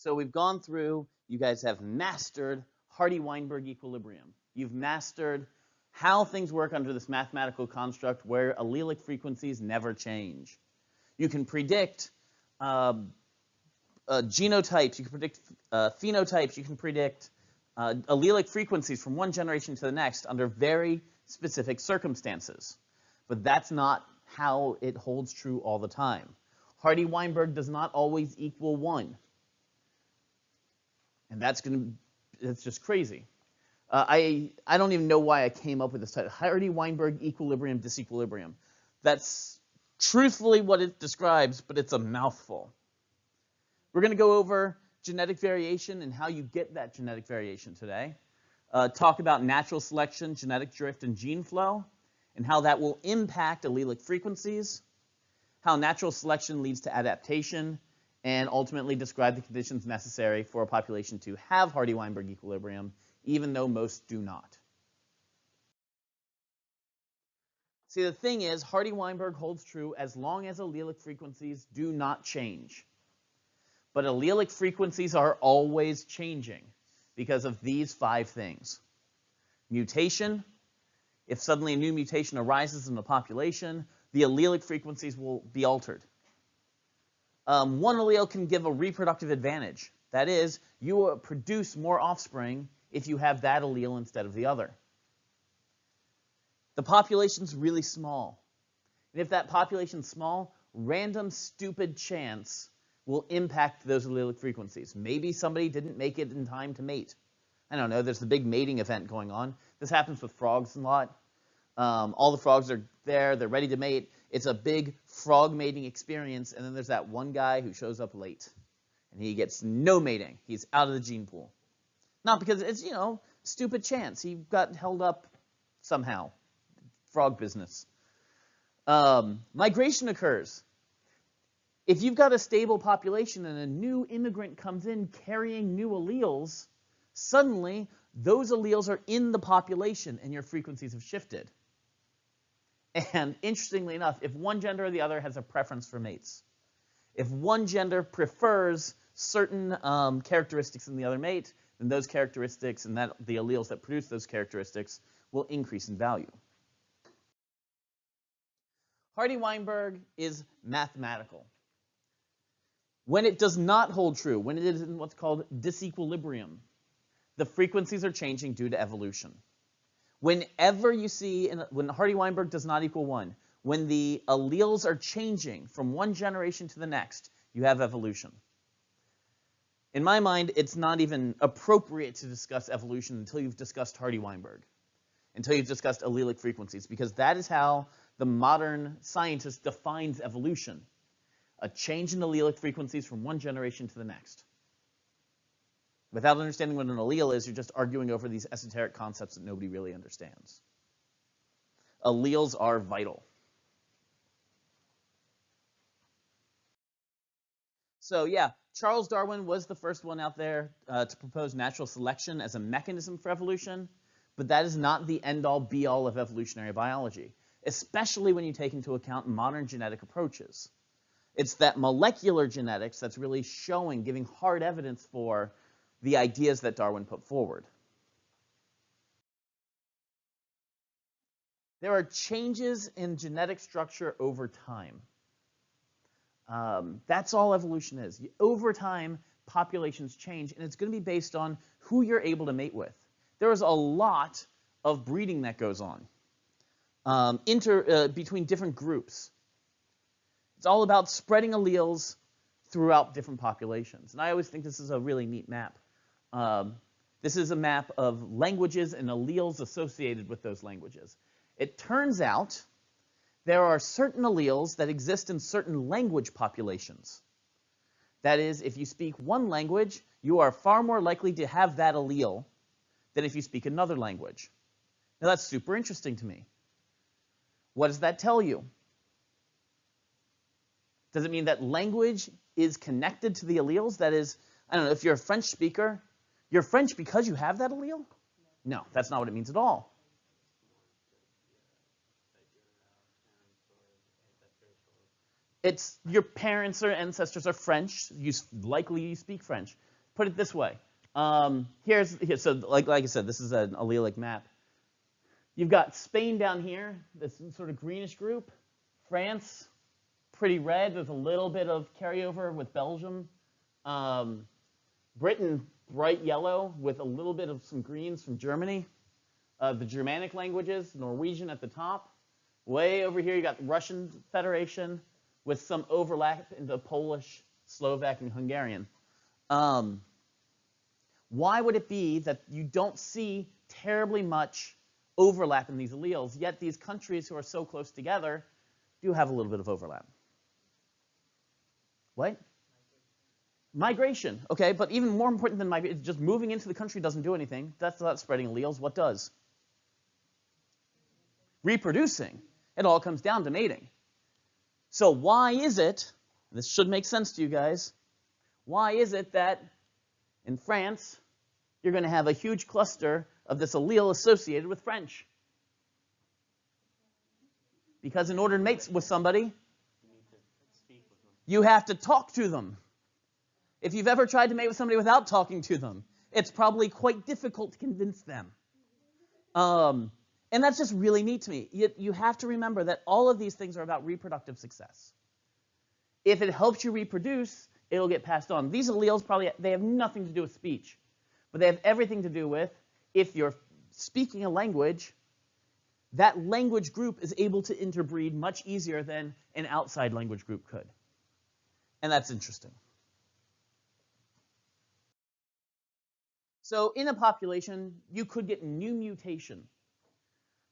So we've gone through, you guys have mastered Hardy-Weinberg equilibrium. You've mastered how things work under this mathematical construct where allelic frequencies never change. You can predict genotypes, you can predict phenotypes, you can predict allelic frequencies from one generation to the next under very specific circumstances. But that's not how it holds true all the time. Hardy-Weinberg does not always equal 1. And that's just crazy. I don't even know why I came up with this title. Hardy-Weinberg equilibrium, disequilibrium. That's truthfully what it describes, but it's a mouthful. We're going to go over genetic variation and how you get that genetic variation today. Talk about natural selection, genetic drift, and gene flow, and how that will impact allelic frequencies, how natural selection leads to adaptation, and ultimately describe the conditions necessary for a population to have Hardy-Weinberg equilibrium, even though most do not. See, the thing is, Hardy-Weinberg holds true as long as allelic frequencies do not change. But allelic frequencies are always changing because of these 5 things. Mutation. If suddenly a new mutation arises in the population, the allelic frequencies will be altered. One allele can give a reproductive advantage. That is, you will produce more offspring if you have that allele instead of the other. The population's really small. And if that population's small, random stupid chance will impact those allelic frequencies. Maybe somebody didn't make it in time to mate. I don't know, there's the big mating event going on. This happens with frogs a lot. All the frogs are there, they're ready to mate. It's a big frog mating experience, and then there's that one guy who shows up late. And he gets no mating. He's out of the gene pool. Not because it's, stupid chance. He got held up somehow. Frog business. Migration occurs. If you've got a stable population and a new immigrant comes in carrying new alleles, suddenly those alleles are in the population and your frequencies have shifted. And interestingly enough, if one gender or the other has a preference for mates, if one gender prefers certain characteristics in the other mate, then those characteristics and the alleles that produce those characteristics will increase in value. Hardy-Weinberg is mathematical. When it does not hold true, when it is in what's called disequilibrium, the frequencies are changing due to evolution. Whenever you see, when Hardy-Weinberg does not equal 1, when the alleles are changing from one generation to the next, you have evolution. In my mind, it's not even appropriate to discuss evolution until you've discussed Hardy-Weinberg, until you've discussed allelic frequencies, because that is how the modern scientist defines evolution. A change in allelic frequencies from one generation to the next. Without understanding what an allele is, you're just arguing over these esoteric concepts that nobody really understands. Alleles are vital. So yeah, Charles Darwin was the first one out there to propose natural selection as a mechanism for evolution, but that is not the end-all, be-all of evolutionary biology, especially when you take into account modern genetic approaches. It's that molecular genetics that's really showing, giving hard evidence for the ideas that Darwin put forward. There are changes in genetic structure over time. That's all evolution is. Over time, populations change, and it's going to be based on who you're able to mate with. There is a lot of breeding that goes on between different groups. It's all about spreading alleles throughout different populations. And I always think this is a really neat map. This is a map of languages and alleles associated with those languages. It turns out there are certain alleles that exist in certain language populations. That is, if you speak one language, you are far more likely to have that allele than if you speak another language. Now that's super interesting to me. What does that tell you? Does it mean that language is connected to the alleles? That is, I don't know, if you're a French speaker, you're French because you have that allele? No, that's not what it means at all. It's your parents or ancestors are French. Likely you speak French. Put it this way. So like I said, this is an allelic map. You've got Spain down here, this sort of greenish group. France, pretty red. There's a little bit of carryover with Belgium. Britain, bright yellow with a little bit of some greens from Germany. The Germanic languages, Norwegian at the top. Way over here, you got the Russian Federation with some overlap into Polish, Slovak, and Hungarian. Why would it be that you don't see terribly much overlap in these alleles, yet these countries who are so close together do have a little bit of overlap? What? Migration. Okay, but even more important than migration, just moving into the country doesn't do anything. That's not spreading alleles. What does? Reproducing. It all comes down to mating. So why is it, and this should make sense to you guys, why is it that in France you're going to have a huge cluster of this allele associated with French? Because in order to mate with somebody, you have to talk to them. If you've ever tried to mate with somebody without talking to them, it's probably quite difficult to convince them. And that's just really neat to me. You have to remember that all of these things are about reproductive success. If it helps you reproduce, it'll get passed on. These alleles they have nothing to do with speech, but they have everything to do with if you're speaking a language, that language group is able to interbreed much easier than an outside language group could. And that's interesting. So in a population, you could get new mutation.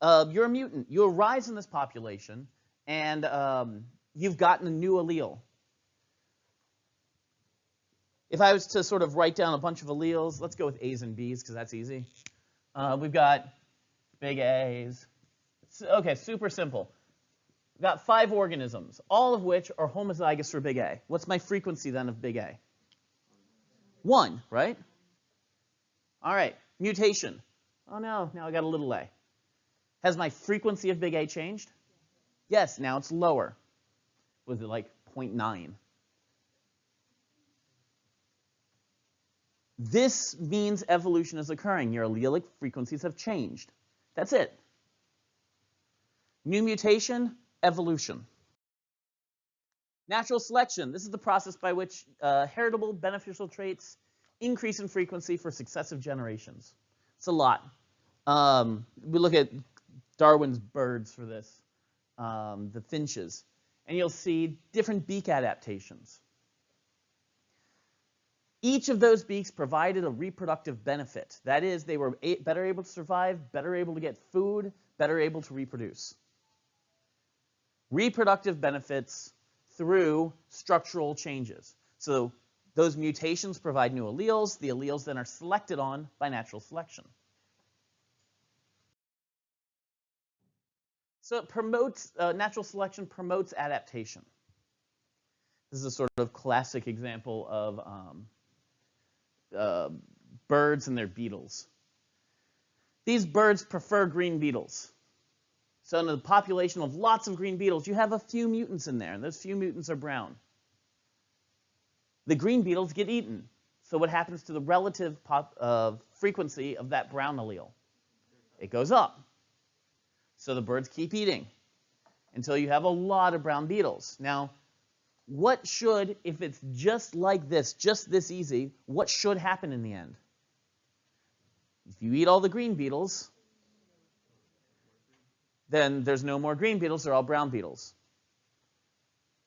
You're a mutant. You arise in this population, and you've gotten a new allele. If I was to sort of write down a bunch of alleles, let's go with A's and B's because that's easy. We've got big A's. Okay, super simple. We've got 5 organisms, all of which are homozygous for big A. What's my frequency then of big A? 1, right? All right, mutation. Oh no, now I got a little a. Has my frequency of big A changed? Yes, now it's lower. Was it like 0.9? This means evolution is occurring. Your allelic frequencies have changed. That's it. New mutation, evolution. Natural selection. This is the process by which heritable beneficial traits increase in frequency for successive generations. It's a lot. We look at Darwin's birds for this, the finches, and you'll see different beak adaptations. Each of those beaks provided a reproductive benefit. That is, they were better able to survive, better able to get food, better able to reproduce. Reproductive benefits through structural changes. So those mutations provide new alleles. The alleles then are selected on by natural selection. So it promotes, natural selection promotes adaptation. This is a sort of classic example of birds and their beetles. These birds prefer green beetles. So in a population of lots of green beetles, you have a few mutants in there, and those few mutants are brown. The green beetles get eaten. So what happens to the relative frequency of that brown allele? It goes up. So the birds keep eating until you have a lot of brown beetles. Now, what should, if it's just like this, just this easy, what should happen in the end? If you eat all the green beetles, then there's no more green beetles, they're all brown beetles.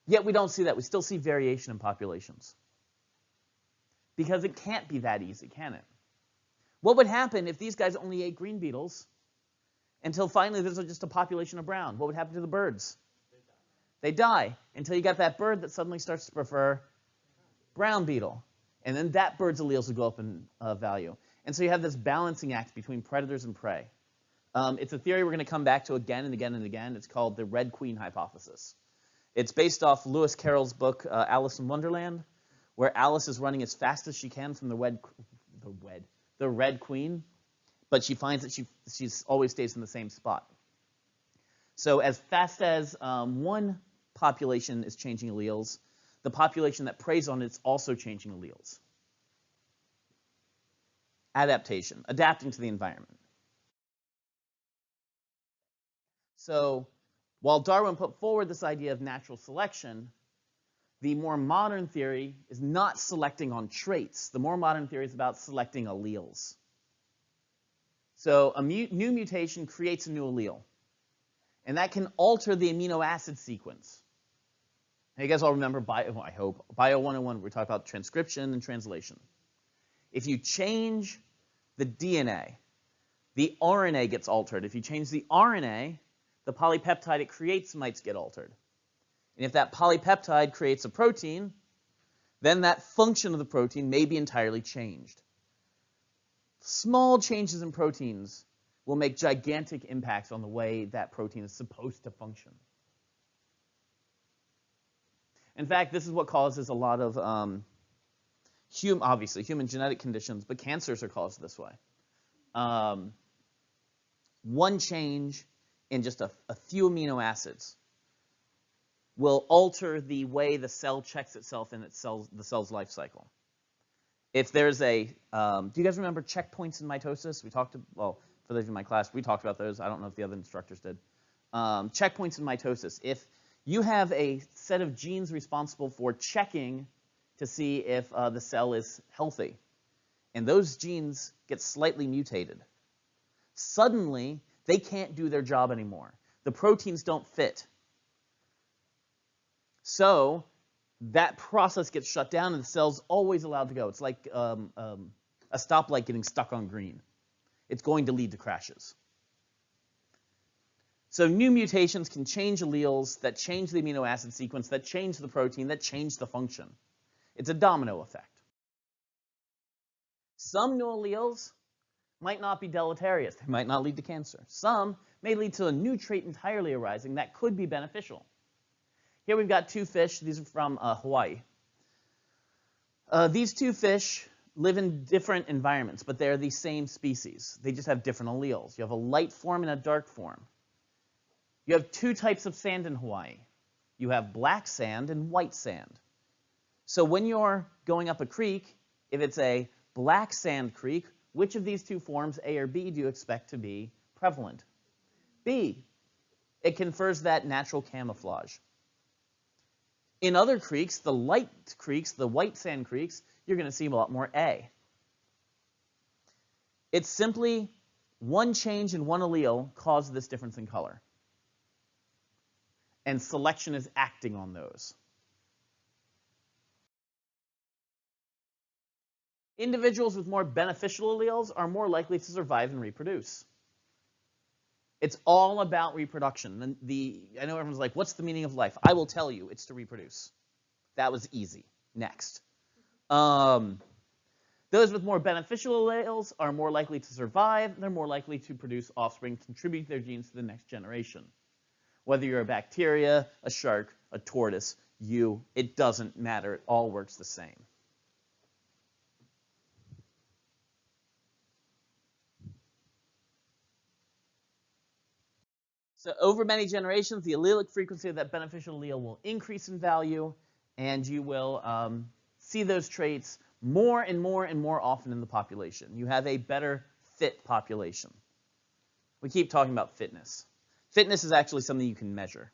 Yet we don't see that. We still see variation in populations. Because it can't be that easy, can it? What would happen if these guys only ate green beetles until finally there's just a population of brown? What would happen to the birds? They die until you got that bird that suddenly starts to prefer brown beetle. And then that bird's alleles will go up in value. And so you have this balancing act between predators and prey. It's a theory we're going to come back to again and again and again. It's called the Red Queen hypothesis. It's based off Lewis Carroll's book, Alice in Wonderland, where Alice is running as fast as she can from the Red Queen, but she finds that she always stays in the same spot. So as fast as one population is changing alleles, the population that preys on it is also changing alleles. Adaptation, adapting to the environment. So while Darwin put forward this idea of natural selection, the more modern theory is not selecting on traits. The more modern theory is about selecting alleles. So a new mutation creates a new allele, and that can alter the amino acid sequence. Now, you guys all remember Bio 101, we talked about transcription and translation. If you change the DNA, the RNA gets altered. If you change the RNA, the polypeptide it creates might get altered. And if that polypeptide creates a protein, then that function of the protein may be entirely changed. Small changes in proteins will make gigantic impacts on the way that protein is supposed to function. In fact, this is what causes a lot of, obviously, human genetic conditions, but cancers are caused this way. One change in just a few amino acids will alter the way the cell checks itself in the cell's life cycle. If there's a, do you guys remember checkpoints in mitosis? Well, for those in my class, we talked about those. I don't know if the other instructors did. Checkpoints in mitosis. If you have a set of genes responsible for checking to see if the cell is healthy, and those genes get slightly mutated, suddenly they can't do their job anymore. The proteins don't fit. So that process gets shut down and the cell's always allowed to go. It's like a stoplight getting stuck on green. It's going to lead to crashes. So new mutations can change alleles that change the amino acid sequence, that change the protein, that change the function. It's a domino effect. Some new alleles might not be deleterious. They might not lead to cancer. Some may lead to a new trait entirely arising that could be beneficial. Here we've got two fish. These are from Hawaii. These two fish live in different environments, but they're the same species. They just have different alleles. You have a light form and a dark form. You have two types of sand in Hawaii. You have black sand and white sand. So when you're going up a creek, if it's a black sand creek, which of these two forms, A or B, do you expect to be prevalent? B. It confers that natural camouflage. In other creeks, the light creeks, the white sand creeks, you're going to see a lot more A. It's simply one change in one allele caused this difference in color. And selection is acting on those. Individuals with more beneficial alleles are more likely to survive and reproduce. It's all about reproduction. I know everyone's like, what's the meaning of life? I will tell you, it's to reproduce. That was easy. Next. Those with more beneficial alleles are more likely to survive. They're more likely to produce offspring, contribute their genes to the next generation. Whether you're a bacteria, a shark, a tortoise, it doesn't matter. It all works the same. So over many generations, the allelic frequency of that beneficial allele will increase in value, and you will see those traits more and more and more often in the population. You have a better fit population. We keep talking about fitness. Fitness is actually something you can measure.